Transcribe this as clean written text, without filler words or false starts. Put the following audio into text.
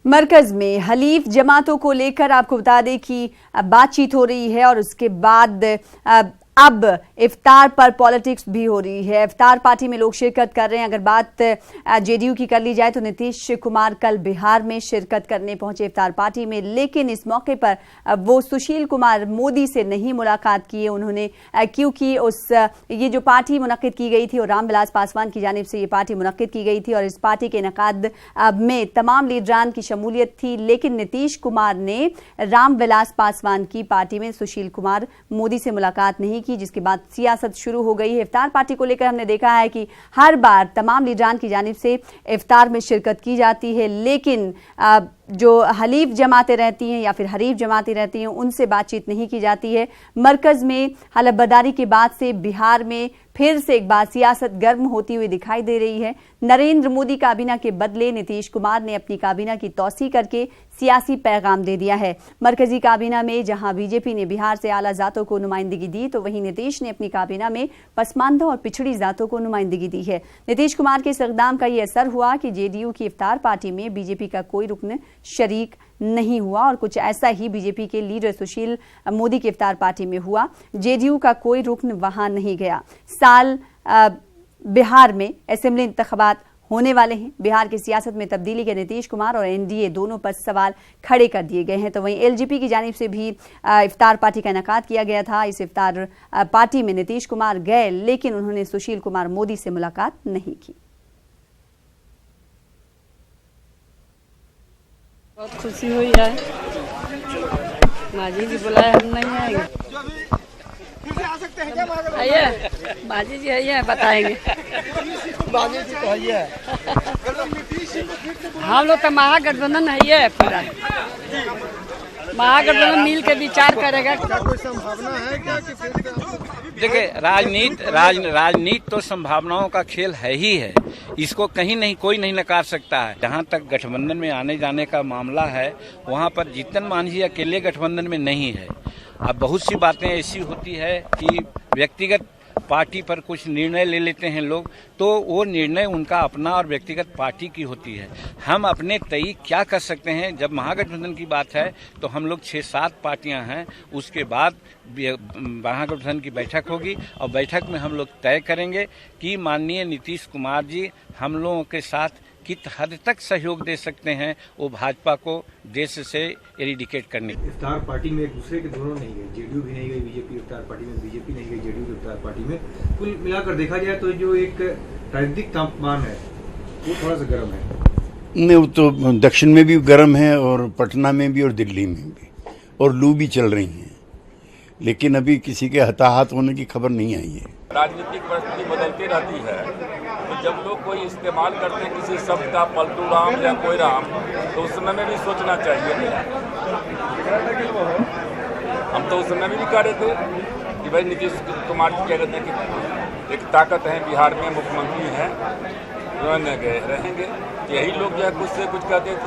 मरकज में हलीफ जमातों को लेकर आपको बता दें कि बातचीत हो रही है और उसके बाद अब इफ्तार पर पॉलिटिक्स भी हो रही है। इफ्तार पार्टी में लोग शिरकत कर रहे हैं। अगर बात जेडीयू की कर ली जाए तो नीतीश कुमार कल बिहार में शिरकत करने पहुंचे इफ्तार पार्टी में, लेकिन इस मौके पर वो सुशील कुमार मोदी से नहीं मुलाकात किए उन्होंने, क्योंकि ये जो पार्टी मुनक्किद की गई थी और रामविलास पासवान की जानिब से ये पार्टी मुनक्किद की गई थी और इस पार्टी के इनेकाद में तमाम लीडरान की शमूलियत थी, लेकिन नीतीश कुमार ने रामविलास पासवान की पार्टी में सुशील कुमार मोदी से मुलाकात नहीं की, जिसके बाद सियासत शुरू हो गई है। इफ्तार पार्टी को लेकर हमने देखा है कि हर बार तमाम लीडरान की जानिब से इफ्तार में शिरकत की जाती है, लेकिन जो हलीफ जमातें रहती हैं या फिर हरीफ जमातें रहती हैं उनसे बातचीत नहीं की जाती है। मरकज में हलफबर्दारी के बाद से बिहार में फिर से एक बार सियासत गर्म होती हुई दिखाई दे रही है। नरेंद्र मोदी काबीना के बदले नीतीश कुमार ने अपनी काबीना की तौसी करके सियासी पैगाम दे दिया है। मरकजी काबीना में जहां बीजेपी ने बिहार से आला जातों को नुमाइंदगी दी, तो वहीं नीतीश ने अपनी काबीना में पसमानदा और पिछड़ी जातों को नुमाइंदगी दी है। नीतीश कुमार के इस इक़दाम का यह असर हुआ कि जेडीयू की इफ्तार पार्टी में बीजेपी का कोई रुकन शरीक नहीं हुआ और कुछ ऐसा ही बीजेपी के लीडर सुशील मोदी की इफ्तार पार्टी में हुआ। जेडीयू का कोई रुकन वहां नहीं गया। साल बिहार में असेंबली इंतखाबात होने वाले हैं। बिहार की सियासत में तब्दीली के नीतीश कुमार और एनडीए दोनों पर सवाल खड़े कर दिए गए हैं। तो वहीं एलजेपी की जानिब से भी इफ्तार पार्टी का इनेकाद किया गया था। इस इफ्तार पार्टी में नीतीश कुमार गए, लेकिन उन्होंने सुशील कुमार मोदी से मुलाकात नहीं की। बहुत खुशी हुई है। माजी जी बुलाए, हम नहीं आएंगे। आइए माजी जी, आइए बताएंगे। माजी जी तो है। हम लोग तो महागठबंधन है पूरा, महागठबंधन मिल के विचार करेगा। क्या कोई संभावना है क्या कि देखिए, राजनीति तो संभावनाओं का खेल है ही है, इसको कहीं नहीं कोई नहीं नकार सकता है। जहाँ तक गठबंधन में आने जाने का मामला है, वहाँ पर जीतन मांझी अकेले गठबंधन में नहीं है। अब बहुत सी बातें ऐसी होती है कि व्यक्तिगत पार्टी पर कुछ निर्णय ले लेते हैं लोग, तो वो निर्णय उनका अपना और व्यक्तिगत पार्टी की होती है। हम अपने तय क्या कर सकते हैं? जब महागठबंधन की बात है तो हम लोग 6-7 पार्टियां हैं, उसके बाद महागठबंधन की बैठक होगी और बैठक में हम लोग तय करेंगे कि माननीय नीतीश कुमार जी हम लोगों के साथ कित हद तक सहयोग दे सकते हैं वो भाजपा को देश से एरिडिकेट करने। इफ्तार पार्टी में एक दूसरे के दोनों नहीं गए, जेडीयू भी नहीं गई बीजेपी इफ्तार पार्टी में, बीजेपी नहीं गई जेडीयू की इफ्तार पार्टी में। कुल मिलाकर देखा जाए तो जो एक राजनीतिक तापमान है वो थोड़ा सा गर्म है। नहीं, वो तो दक्षिण में भी गर्म है और पटना में भी और दिल्ली में भी, और लू भी चल रही है, लेकिन अभी किसी के हताहत होने की खबर नहीं आई है। राजनीतिक परिस्थिति बदलती रहती है, तो जब लोग कोई इस्तेमाल करते हैं किसी शब्द का, पलटू राम या कोई राम, तो उस समय में भी सोचना चाहिए। हम तो उस समय में भी कह रहे थे कि भाई नीतीश कुमार जी क्या कहते हैं कि एक ताकत है बिहार में, मुख्यमंत्री हैं, रहेंगे। यही लोग जो है कुछ से कुछ कहते हैं।